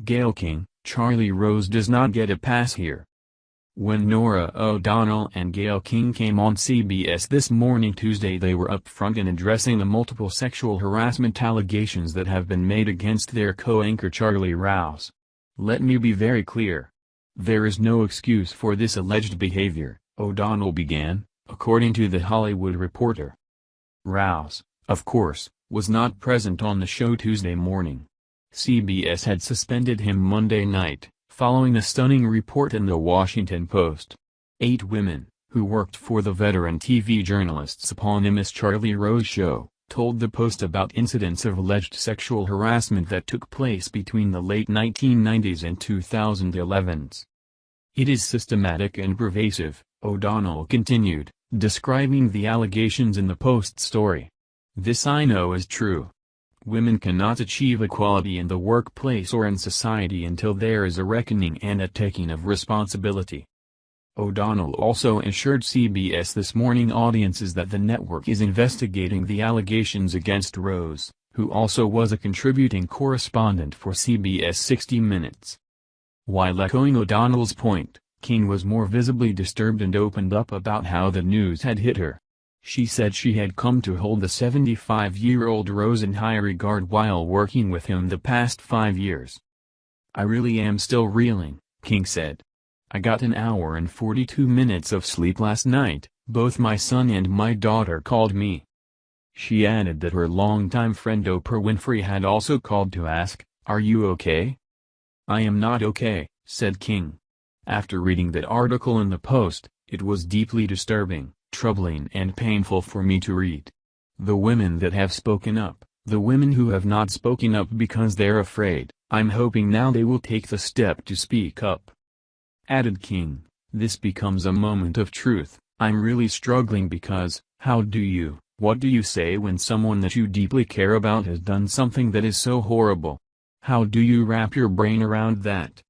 Gayle King Charlie Rose does not get a pass here. When Norah O'Donnell and Gayle King came on CBS This Morning Tuesday, they were upfront in addressing the multiple sexual harassment allegations that have been made against their co-anchor Charlie Rose. "Let me be very clear. There is no excuse for this alleged behavior," O'Donnell began, according to The Hollywood Reporter. Rose, of course, was not present on the show Tuesday morning. CBS had suspended him Monday night, following a stunning report in The Washington Post. 8 women, who worked for the veteran TV journalist's eponymous Charlie Rose show, told the Post about incidents of alleged sexual harassment that took place between the late 1990s and 2011s. "It is systematic and pervasive," O'Donnell continued, describing the allegations in the Post story. "This I know is true. Women cannot achieve equality in the workplace or in society until there is a reckoning and a taking of responsibility." O'Donnell also assured CBS This Morning audiences that the network is investigating the allegations against Rose, who also was a contributing correspondent for CBS 60 Minutes. While echoing O'Donnell's point, King was more visibly disturbed and opened up about how the news had hit her. She said she had come to hold the 75-year-old Rose in high regard while working with him the past 5 years. "I really am still reeling," King said. "I got an hour and 42 minutes of sleep last night. Both my son and my daughter called me." She added that her longtime friend Oprah Winfrey had also called to ask, "Are you okay?" "I am not okay," said King. After reading that article in the Post, "It was deeply disturbing, troubling and painful for me to read. The women that have spoken up, the women who have not spoken up because they're afraid, I'm hoping now they will take the step to speak up." Added King, "This becomes a moment of truth. I'm really struggling because, what do you say when someone that you deeply care about has done something that is so horrible? How do you wrap your brain around that?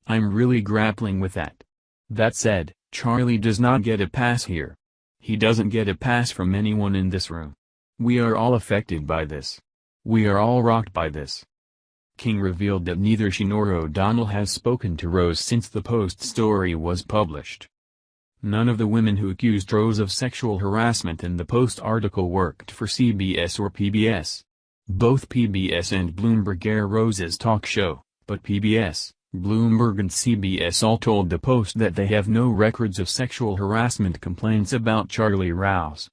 I'm really grappling with that. That said, Charlie does not get a pass here. He doesn't get a pass from anyone in this room. We are all affected by this. We are all rocked by this." King revealed that neither she nor O'Donnell has spoken to Rose since the Post story was published. None of the women who accused Rose of sexual harassment in the Post article worked for CBS or PBS. Both PBS and Bloomberg air Rose's talk show, but PBS, Bloomberg and CBS all told the Post that they have no records of sexual harassment complaints about Charlie Rose.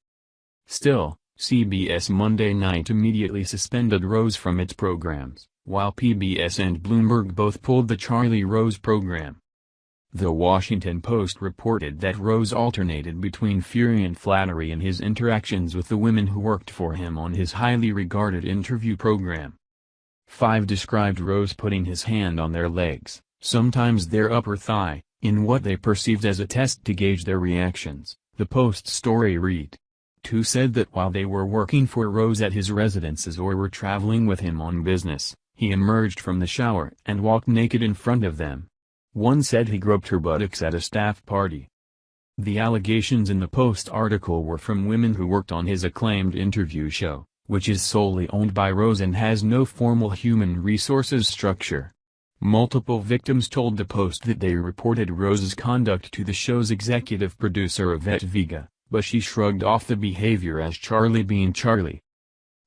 Still, CBS Monday night immediately suspended Rose from its programs, while PBS and Bloomberg both pulled the Charlie Rose program. The Washington Post reported that Rose alternated between fury and flattery in his interactions with the women who worked for him on his highly regarded interview program. 5 described Rose putting his hand on their legs, sometimes their upper thigh, in what they perceived as a test to gauge their reactions, the Post story read. 2 said that while they were working for Rose at his residences or were traveling with him on business, he emerged from the shower and walked naked in front of them. 1 said he groped her buttocks at a staff party. The allegations in the Post article were from women who worked on his acclaimed interview show, which is solely owned by Rose and has no formal human resources structure. Multiple victims told the Post that they reported Rose's conduct to the show's executive producer Yvette Vega, but she shrugged off the behavior as Charlie being Charlie.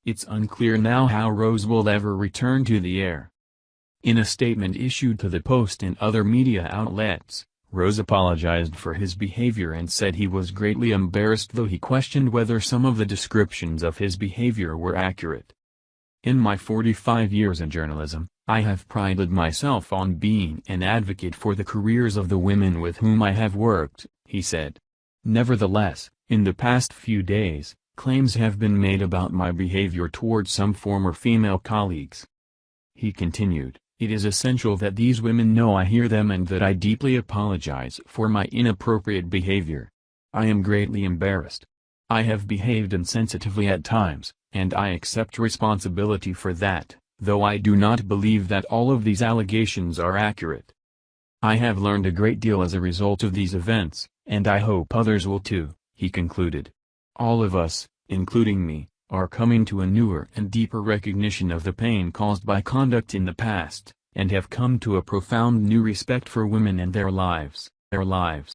It's unclear now how Rose will ever return to the air. In a statement issued to the Post and other media outlets, Rose apologized for his behavior and said he was greatly embarrassed, though he questioned whether some of the descriptions of his behavior were accurate. "In my 45 years in journalism, I have prided myself on being an advocate for the careers of the women with whom I have worked," he said. Nevertheless, in the past few days, claims have been made about my behavior towards some former female colleagues. He continued, "It is essential that these women know I hear them and that I deeply apologize for my inappropriate behavior. I am greatly embarrassed. I have behaved insensitively at times, and I accept responsibility for that, though I do not believe that all of these allegations are accurate. I have learned a great deal as a result of these events, and I hope others will too," he concluded. "All of us, including me, are coming to a newer and deeper recognition of the pain caused by conduct in the past, and have come to a profound new respect for women and their lives.